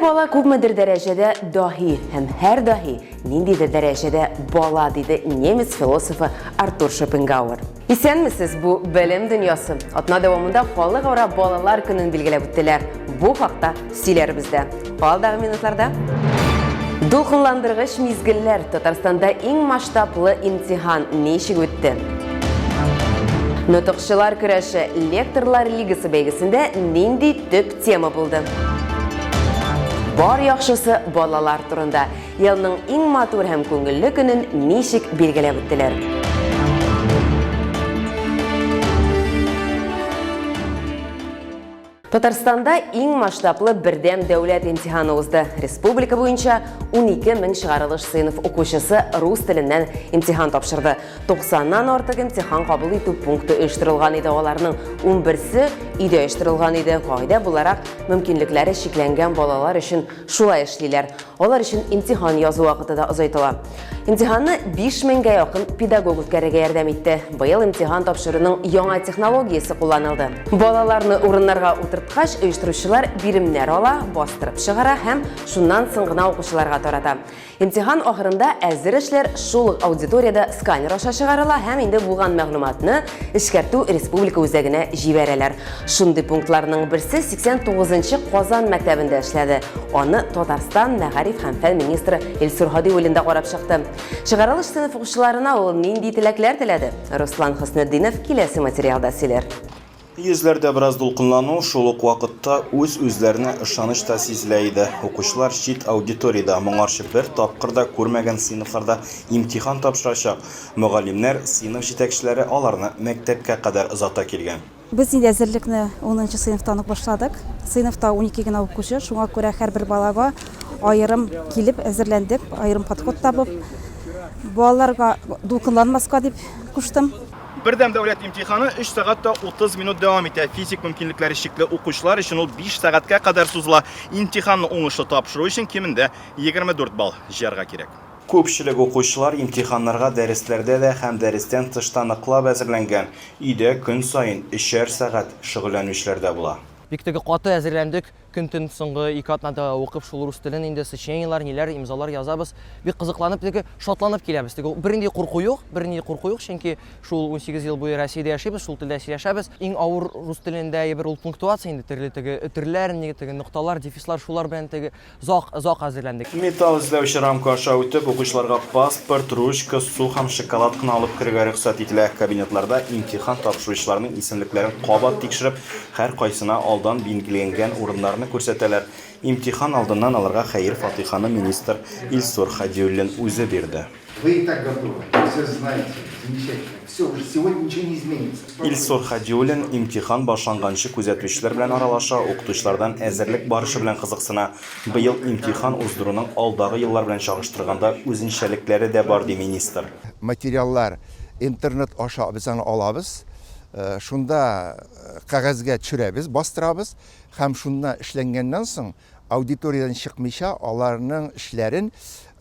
бала күпмедер дәрәҗәдә даһи һәм һәр даһи ниндидер дәрәҗәдә бала, диде немец философы Артур Шопенгауэр. Исәнмесез, бу белем дөньясы. Атна дәвамында халыкара балалар көнен билгеләп үттеләр. Бу хакта сөйләрбез. Алдагы минутларда дулкынландыргыч мизгелләр. Татарстанда иң масштаблы имтихан ничек үтте? Нотыкчылар көрәше лекторлар лигасы бәйгесендә нинди төп тема булды? Бар яхшысы балалар турында. Елның иң матур һәм күңелле көнен ничек билгеләп үттеләр? Татарстанда иң масштаблы бердәм дәүләт имтиханы узды. Республика буенча 12 мең чыгарылыш сыйныф укучысы рус теленнән имтихан тапшырды. 90ннан артык имтихан кабул итү пункты оештырылган иде. Аларның 11се өйдә оештырылган иде. Кайда буларак мөмкинлекләре шикләнгән балалар өчен шулай эшлиләр. Алар өчен имтихан язу вакыты да озайтыла. Имтиханны 5 меңгә якын педагог үткәрергә ярдәм итте. Быел имтихан тапшыруның яңа технологиясе кулланылды. Балаларны урыннарга утырткач, оештыручылар биремнәр ала, бастырып чыгара һәм шуннан соң гына укучыларга тарата. Имтихан ахырында әзер эшләр шул аудиторияда сканер аша чыгарыла һәм инде булган мәгълүматны эшкәртү республика үзәгенә җибәрәләр. Шундый пунктларның берсе 89-нчы Казан мәктәбендә эшләде. Аны Татарстан мәгариф һәм фән министры Илсур Һадиуллин да карап чыкты. Чыгарылыш сыйныф укучыларына ул нинди теләкләр теләде? Руслан Хөснетдинов киләсе материалда сөйләр. Йөзләрдә бераз дулкынлану, шул ук вакытта үз-үзләренә ышаныч та сизелә иде. Укучылар чит аудиториядә моңарчы бер тапкыр да күрмәгән сыйныфларда имтихан тапшырачак. Мөгаллимнәр, сыйныф җитәкчеләре аларны мәктәпкә кадәр озата килгән. Без инде әзерлекне 10нчы сыйныфтан ук башладык. Сыйныфта 12 генә укучы, шуңа күрә һәрбер балага аерым килеп әзерләндек, аерым подход табып, балаларга дулкынланмаска дип куштым. Бердәм дәүләт имтиханы 3 сәгатьтә 30 минут дәвам итә. Физик мөмкинлекләре чикле укучылар өчен ул 5 сәгатькә кадәр сузыла. Имтиханны уңышлы тапшыру өчен кимендә 24 балл җыярга кирәк. Күпчелек укучылар имтиханнарга дәресләрдә дә һәм дәрестән тышта ныклап әзерләнгән. Өйдә көн саен 3 сәгать шөгыльләнүчеләр дә була. Бик теге каты әзерләндек. Көн-төн соңгы 2 атнада укып шул рус телен инде сочинениелар, ниләр, имзалар язабыз. Бик кызыкланып, теге шатланып киләбез. Теге бернинди курку юк, чөнки шул 18 ел буе Россиядә яшибез, шул телдә сөйләшәбез. Иң авыр рус телендә бер ул пунктуация инде төрле теге өтерләр, теге нокталар, дефислар, шулар белән теге зак әзерләндек. Металл эзләүче рамка аша үтеп, укучыларга паспорт, ручка, су һәм шоколад кына алып керергә рөхсәт ителә. Кабинетларда имтихан тапшыручыларның исемлекләрен кабат тикшереп, һәр кайсына алдан билгеләнгән урыннарны күрсәтәләр. Имтихан алдыннан аларга хәйр фатиханы министр Илсур Һадиуллин үзе бирде. Вы и так готовы, все знаете, замечательно. Все, уже сегодня ничего не изменится. Илсур Һадиуллин имтихан башланганчы күзәтүчеләр белән аралаша, укытучылардан әзерлек барышы белән кызыксына. Быел имтихан уздыруның алдагы еллар белән чагыштырганда үзенчәлекләре дә бар, ди министр. Материаллар интернет аша без аны алабыз. Шунда кагазга төшерәбез, бастырабыз һәм шунда эшләнгәннән соң аудиториядан чыкмыйча аларның эшләрен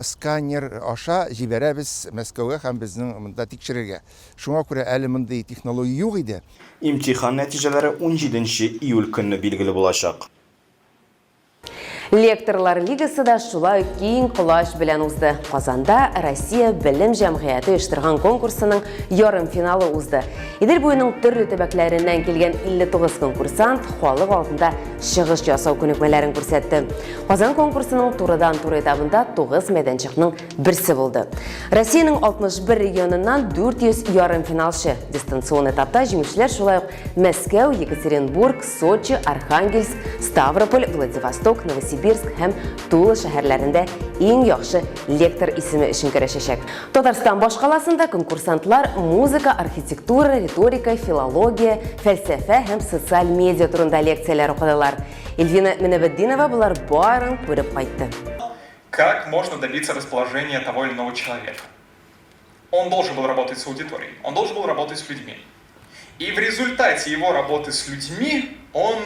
сканер аша җибәрәбез Мәскәүгә һәм безнең монда тикшерергә. Шуңа күрә әле мондый технология юк иде. Имтихан нәтиҗәләре 17 июль көнне билгеле булачак. Лекторлар лигасы да шулай киң колач белән узды. Казанда Россия белем җәмгыяте оештырган конкурсының ярым финалы узды. Идел буеның төрле төбәкләреннән килгән 59 конкурсант халык алдында чыгыш ясау күнекмәләрен күрсәтте. Казан конкурсының турыдан-туры этабында 9 мәйданчыкның берсе булды. Россиянең 61 регионыннан 400 ярым финалчы. Дистанцион этапта җиңүчеләр шулай ук Мәскәү, Екатеринбург, Сочи, Архангельск, Ставрополь, Владивосток, Новосибирск һәм Тула шәһәрләрендә иң яхшы лектор исеме өчен көрәшәчәк. Татарстан башкаласында конкурсантлар музыка, архитектура, риторика, филология, фәлсәфә һәм социаль медиа турында лекцияләр укыдылар. Эльвина Минабетдинова булар барын күреп кайтты. Как можно добиться расположения того или иного человека? Он должен был работать с аудиторией, он должен был работать с людьми. И в результате его работы с людьми он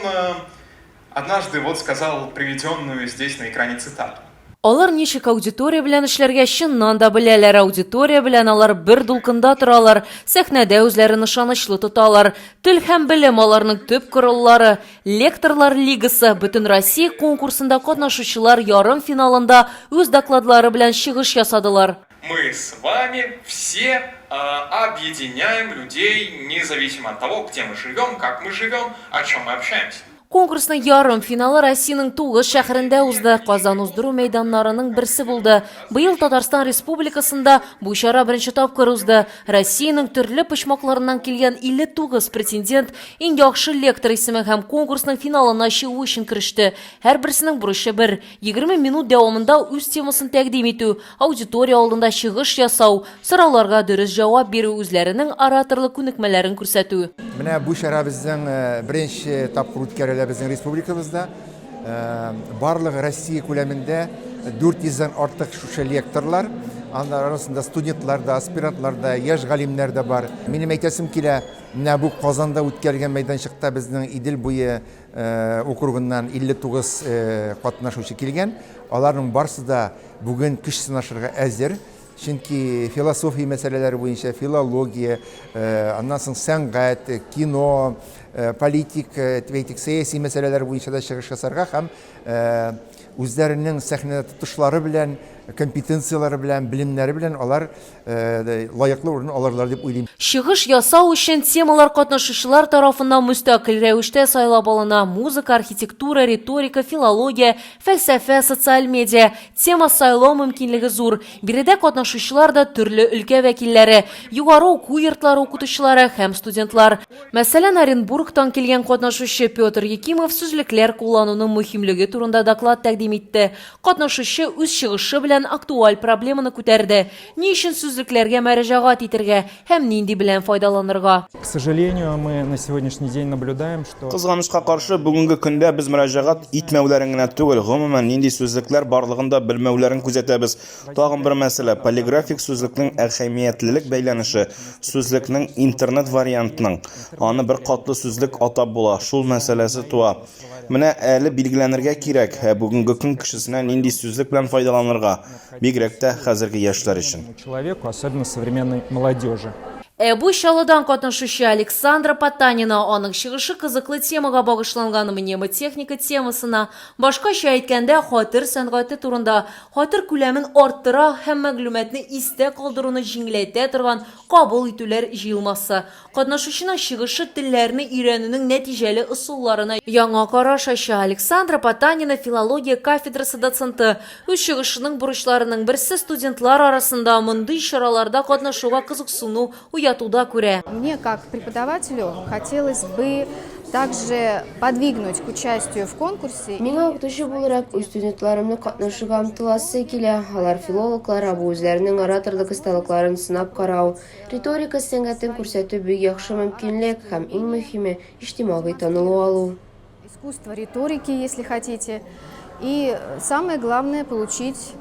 однажды сказал приведенную здесь на экране цитату. Алар ничек аудитория белән эшләргә чыннан да беләләр. Аудитория белән алар бер дулкында торалар, сәхнәдә үзләрен ышанычлы тоталар. Тел һәм белем аларның төп кораллары. Лекторлар лигасы бөтен Россия конкурсында катнашучылар ярым финалында үз докладлары белән чыгыш ясадылар. Мы с вами все объединяем людей, независимо от того, где мы живем, как мы живем, о чем мы общаемся. Конкурсның ярым финалы Россиянең 9 шәһәрендә узды. Казан уздыру мәйданнарының берсе булды. Быел Татарстан Республикасында бу чара беренче тапкыр узды. Россиянең төрле почмакларыннан килгән 59 претендент иң яхшы лектор исеме һәм конкурсның финалына чыгу өчен кереште. Һәрберсенең бурычы бер. 20 минут дәвамында үз темасын тәкъдим итү, аудитория алдында чыгыш ясау, сорауларга дөрес җавап бирү, үзләренең ораторлык күнекмәләрен күрсәтү. Менә бу чара безнең беренче тапкыр үткәрелә безнең республикабызда. Барлыгы Россия күләмендә 400-дән артык шушы лекторлар, алар арасында студентлар да, аспирантлар да, яшь галимнәр дә бар. Минем әйтәсем килә, менә бу Казанда үткәргән мәйданчыкта безнең Идел буе округыннан 59 катнашучы килгән. Аларның барысы да бүген көч сынашырга әзер. Чөнки философия мәсьәләләре буенча филология, аннан соң сәнгать, кино, политик, сәяси мәсьәләләр буенча да чыгыш ясарга һәм үзләренең сәхнәдә тотышлары белән, компетенциялары белән, билемнәре белән алар лаеклы урын алырлар дип уйлыйм. Чыгыш ясау өчен темалар катнашучылар тарафыннан мөстәкыйль рәвештә сайлап алына. Музыка, архитектура, риторика, филология, фәлсәфә, социаль медиа. Тема сайлау мөмкинлеге зур. Биредә катнашучылар да төрле өлкә вәкилләре, югары уку йортлары укытучылары һәм студентлар. Мәсәлән, Оренбургтан килгән катнашучы Петр Якимов сүзлекләр куллануның мөһимлеге турында доклад тәкъдим итте. Катнашучы үз чыгышы белән актуаль проблеманы күтәрде. Ни өчен сүзлекләргә мәрәҗәгать итәргә һәм нинди белән файдаланырга. К сожалению, мы на сегодняшний день наблюдаем, что Кызганычка каршы бүгенге көндә без мөрәҗәгать итмәүләрен генә түгел, гомумән нинди сүзлекләр барлыгын да белмәүләрен күзәтәбез. Тагын бер мәсьәлә, полиграфик сүзлекнең әһәмиятлелек бәйләнеше, сүзлекнең интернет вариантының, аны бер катлы сүзлек атап була, шул мәсьәләсе туа. Менә әле билгеләнергә кирәк, бүгенге көн кешесенә нинди сүзлек белән файдаланырга, бигрәк тә хәзерге яшьләр өчен. человеку, особенно современной молодежи. Бу чалыдан катнашучы Александра Потанина аның чыгышы кызыклы темага багышланган мнемотехника темасына, башкача әйткәндә хатыр сәнгате турында, хатыр күләмен арттыра һәм мәгълүматны истә калдыруны җиңеләйтә торган кабул итүләр җыелмасы. Катнашучының чыгышы телләрне өйрәнүнең нәтиҗәле ысулларына яңа караш ача. Александра Потанина филология кафедрасы доценты. Үз чыгышының бурычларының берсе студентлар арасында мондый чараларда катнашуга кызыксыну уятуда күрә. Мне, как преподавателю, хотелось бы также подвигнуть к участию в конкурсе. Миңа укытучы буларак үз студентларымны катнашуга омтыласы килә. Алар филологлар, үзләренең ораторлык осталыкларын сынап карау, риторика сәнгатен күрсәтү бик яхшы мөмкинлек һәм иң мөһиме иҗтимагый танылу алу. Искусство риторики, если хотите. И самое главное — получить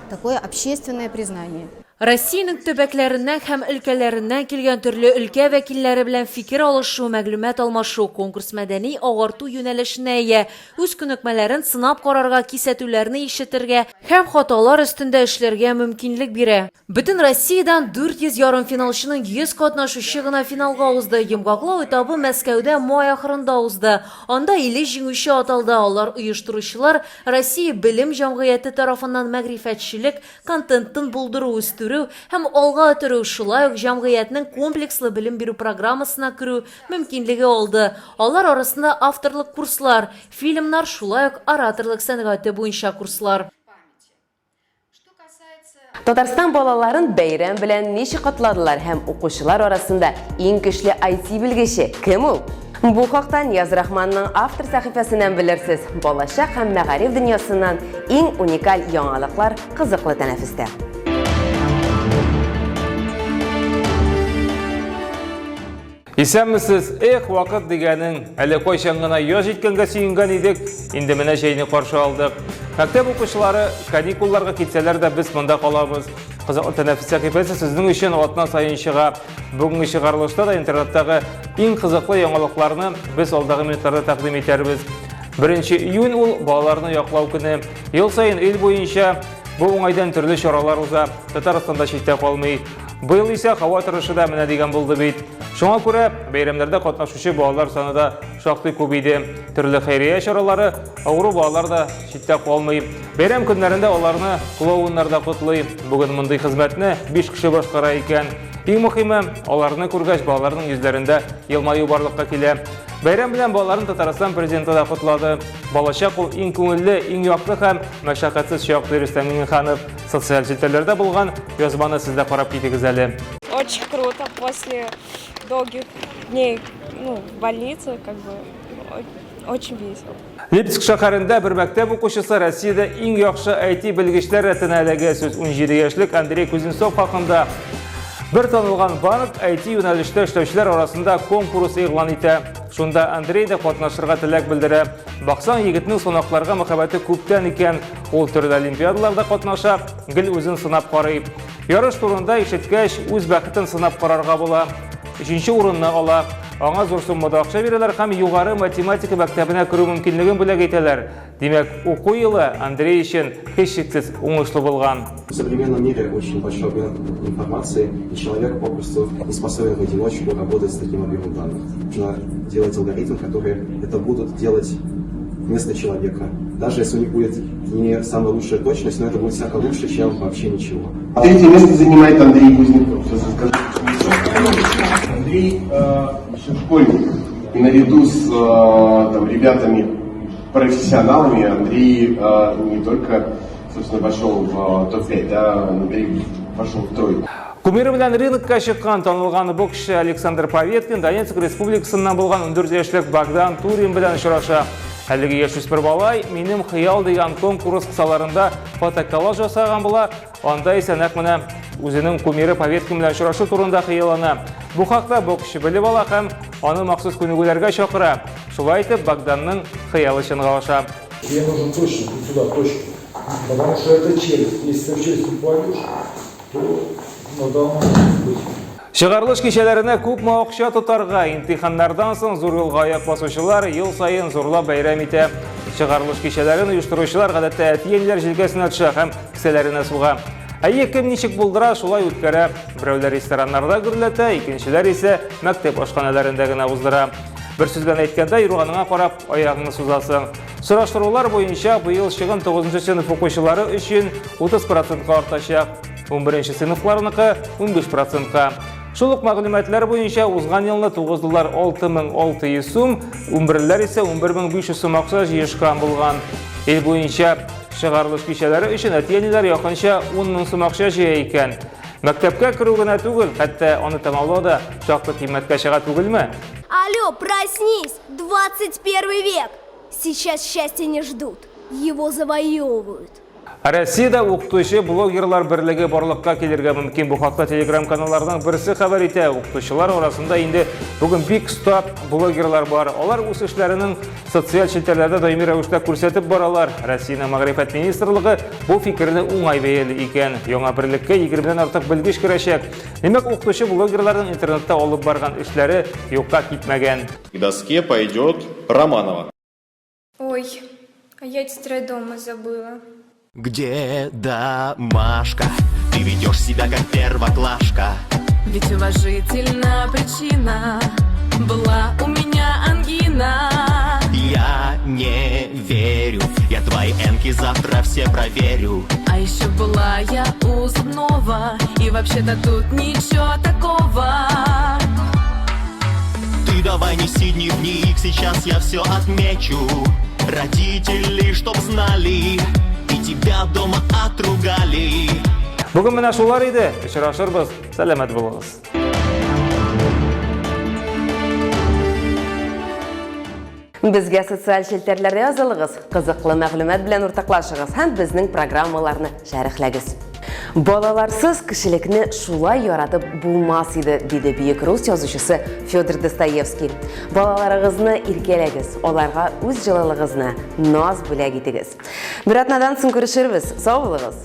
такое общественное признание. Россиянең төбәкләреннән һәм өлкәләреннән килгән төрле өлкә вәкилләре белән фикер алышу, мәгълүмат алмашу, конкурс мәдәни агарту юнәлешенә ия, үз күнекмәләрен сынап карарга, кисәтүләрне ишетергә һәм хаталар өстендә эшләргә мөмкинлек бирә. Бөтен Россиядән 400 ярым финалчының 100 катнашучы гына финалга узды. Йомгаклау этабы Мәскәүдә май ахырында узды. Анда 50 җиңүче аталды. Алар оештыручылар Россия белем җәмгыяте тарафыннан мәгърифәтчелек, контентын булдыру үстерү һәм алга үтерү, шулай ук җәмгыятьнең комплекслы белем бирү программасына керү мөмкинлеге алды. Алар арасында авторлык курслар, фильмнар, шулай ук ораторлык сәнгате буенча курслар. Татарстан балаларын бәйрәм белән ничек катладылар һәм укучылар арасында иң көчле IT белгече кем ул? Бу хакта Нияз Рахманның автор сәхифәсеннән белерсез. Балачак һәм мәгариф дөньясыннан иң уникаль яңалыклар кызыклы тәнәфестә. Исәнмесез, вакыт дигәнең, әле кайчан гына яз җиткәнгә сөенгән идек, инде менә җәйне каршы алдык. Мәктәп укучылары каникулларга китсәләр дә без монда калабыз. Кызыклы тәнәфес сәхифәсе сезнең өчен атна саен чыга. Бүгенге чыгарылышта да интернеттагы иң кызыклы яңалыкларны без алдагы минутларда тәкъдим итәрбез. 1 июнь ул балаларны яклау көне. Ел сайын ил буенча бу уңайдан төрле чаралар уза. Татарстанда читтә калмый. Быел исә һава торышы да менә дигән булды бит. Шуңа күрә бәйрәмнәрдә катнашучы балалар саны да шактый күбейде. Төрле хәйрия чаралары, авыру балалар да читтә калмый. Бәйрәм көннәрендә аларны клоуннарда котлый. Бүген мондый хезмәтне 5 кеше башкара икән. Иң мөһиме, аларны күргәч балаларның йөзләрендә елмаю барлыкка килә. Бәйрәм белән балаларын Татарстан президенты да котлады. Балачак ул иң күңелле, иң яклы һәм мәшәкатьсез чак Рөстәм Миңнеханов. Социаль селтәрләрдә булган язманы сездә карап китегез әле. Очень круто после долгих дней в больнице, очень весело. Липецк шәһәрендә бер мәктәп укучысы Россиядә иң яхшы IT белгечләр рәтенә эләгә. Сүз 17 яшьлек Андрей Кузнецов хакында. Бер танылган банк IT юнәлештә эшләүчеләр арасында конкурс игълан итә. Шунда Андрей да катнашырга теләк белдерә. Баксаң, егетнең сынакларга мәхәббәте күптән икән. Ул төрле олимпиадаларда катнаша, гел үзен сынап карый. Ярыш турында ишеткәч, үз бәхетен сынап карарга була. 3нче урынны ала. Аңа зур суммада акча бирәләр һәм югары математика мәктәбенә керү мөмкинлеген бүләк итәләр. Димәк, уку елы Андрей өчен һичшиксез уңышлы булган. В современном мире очень большой объем информации, и человек попросту не способен в одиночку работать с таким объемом данных. Нужно делать алгоритм, которые это будут делать вместо человека. Даже если у них будет не самая лучшая точность, но это будет всяко лучше, чем вообще ничего. Третье место занимает Андрей Кузнецов. Андрей еще школьник. И наряду с ребятами-профессионалами Андрей не только, собственно, пошел в топ-5, Андрей пошел в тройку. Кумиры белән рынокка чыккан танылган боксчы Александр Поветкин Донецк республикасыннан булган 14 яшьлек Богдан Турин белән очраша. Әлеге яшүсмер балай минем хыял дигән конкурс кысаларында фотоколлаж жасаган була. Анда исә нәкъ менә үзенең кумиры Поветкин белән очрашу турында хыяллана. Бу хакта боксчы белеп ала һәм аны махсус күнегүләргә чакыра. Шулай итеп Богданның хыялы чынга аша. Тебе нужен точно туда, точно. Потому что это челюсть. Если ты в челюсть упадешь, то должно быть. Чыгарлыш кичәләренә күпме акча тотарга, имтиханнардан соң зур юлга аяк басучылар ел сайын зурлап бәйрәм итә. Чыгарлыш кичәләрен оештыручылар гадәттә әтиеләр җилкәсенә төшә һәм кесәләренә суга. Кем ничек булдыра, шулай үткәрә. Берәүләр рестораннарда гөрләтә, икенчеләр исә мәктәп ашханәләрендә генә уздыра. Бер сүз белән әйткәндә, юрганыңа карап аягыңны сузасың. Сораштырулар буенча быел чыгым 9нчы сыйныф укучылары өчен 30% артачак, 11нче сыйныфларныкы 15%. Шул ук мәгълүматлар буенча узган елны 9-лар 6600 сум, 11ләр исә 11500 сум акча җыешкан булган. Ил буенча чыгарлыш кичәләре өчен әтиеләр якынча 10 сум акча җыя икән. Мәктәпкә керү генә түгел, хәтта аны тәмамлау да шактый кыйммәткә чыга түгелме? Алло, проснись! 21 век! Сейчас счастья не ждут, его завоевывают. Россиядә укытучы блогерлар берлеге барлыкка килергә мөмкин. Бу хакта телеграм-каналларның берсе хәбәр итә. Укытучылар арасында инде бүген бик стап блогерлар бар. Алар үз эшләренең социаль челтәрләрдә даими рәвештә күрсәтеп баралар. Россиянең Мәгърифәт министрлыгы бу фикерне уңай бәяле икән. Яңа берлеккә 20дән артык белгеч керәчәк. Димәк, укытучы блогерларның интернетта алып барган эшләре юкка китмәгән. К доске пойдет Романова. Ой, а я тетрадь дома забыла. Где домашка? Ты ведешь себя как первоклашка. Ведь уважительная причина была у меня ангина. Я не верю, я твои энки завтра все проверю. А еще была я у зубного, и вообще-то тут ничего такого. Ты давай неси дневник, сейчас я все отмечу. Родители, чтоб знали, тебя дома отругали. Бүген менә шулар иде. Очрашырбыз. Сәламәт булыгыз. Безгә социаль челтәрләрдә язылыгыз, кызыклы мәгълүмат белән уртаклашыгыз һәм безнең программаларны шәрехләгез. Балаларсыз кешелекне шулай яратып булмас иде, диде бөек рус язучысы Федор Достоевский. Балаларыгызны иркәләгез, аларга үз җылылыгызны, наз бүләк итегез. Бер атнадан соң күрешербез. Сау булыгыз.